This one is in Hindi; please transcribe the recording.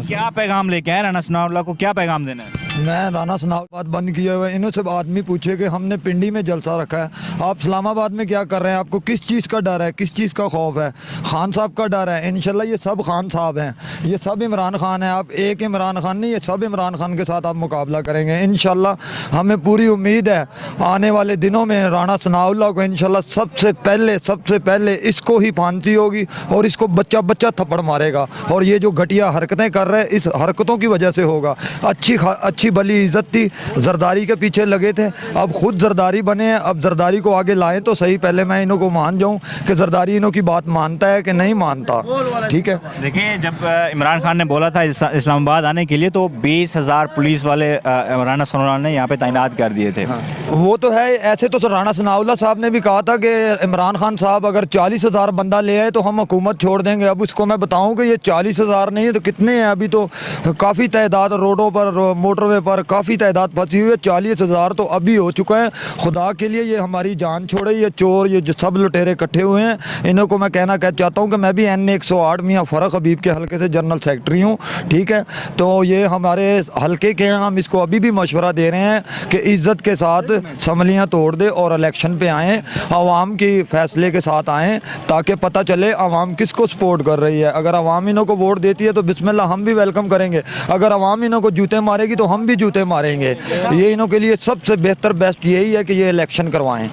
क्या पैगाम लेके आए राणा सनाउल्लाह को, क्या पैगाम देना है? मैं राणा सनाउल्लाह बात बंद किए हुए इन्हों से आदमी पूछे कि हमने पिंडी में जलसा रखा है, आप इस्लामाबाद में क्या कर रहे हैं, आपको किस चीज़ का डर है, किस चीज़ का खौफ है? खान साहब का डर है। इंशाल्लाह ये सब खान साहब हैं, ये सब इमरान खान है। आप एक इमरान खान नहीं, ये सब इमरान खान के साथ आप मुकाबला करेंगे इंशाल्लाह। हमें पूरी उम्मीद है आने वाले दिनों में राणा सनाउल्लाह को इंशाल्लाह सबसे पहले इसको ही फांसी होगी और इसको बच्चा बच्चा थप्पड़ मारेगा। और ये जो घटिया हरकतें कर रहे हैं, इस हरकतों की वजह से होगा। अच्छी भली इज्जत थी, जरदारी के पीछे लगे थे, अब खुद जरदारी बने हैं। अब जरदारी को आगे लाएं तो सही, पहले मैं इन्हों को मान जाऊं कि जरदारी इन्हों की बात मानता है कि नहीं मानता। ठीक है, देखिए जब इमरान खान ने बोला था इस्लामाबाद आने के लिए तो 20,000 पुलिस वाले राणा सनाउल्लाह ने यहाँ पे तैनात कर दिए थे। वो तो है। ऐसे तो राणा सनाउल्लाह साहब ने भी कहा था कि इमरान खान साहब अगर 40,000 बंदा ले आए तो हम हुकूमत छोड़ देंगे। अब उसको मैं बताऊं कि ये 40,000 नहीं है तो कितने हैं? अभी तो काफ़ी तादाद रोडों पर, मोटरवे पर काफ़ी तादाद फंसी हुई है। 40,000 तो अभी हो चुका है। खुदा के लिए ये हमारी जान छोड़े, ये चोर, ये जो सब लुटेरे इकट्ठे हुए हैं, इन्हों को मैं कहना चाहता हूँ कि मैं भी NA 108 मियाँ फ़रक हबीब के हल्के से जनरल सेक्रेटरी हूँ। ठीक है, तो ये हमारे हल्के के हैं, हम इसको अभी भी मशवरा दे रहे हैं कि इज़्ज़त के साथ असम्बलियाँ तोड़ दे और इलेक्शन पे आएँ, आवाम की फैसले के साथ आएँ, ताकि पता चले आवाम किसको सपोर्ट कर रही है। अगर आवाम इन्हों को वोट देती है तो बिस्मिल्लाह हम भी वेलकम करेंगे, अगर आवाम इन्हों को जूते मारेगी तो हम भी जूते मारेंगे। ये इन्हों के लिए सबसे बेहतर बेस्ट यही है कि ये इलेक्शन करवाएं।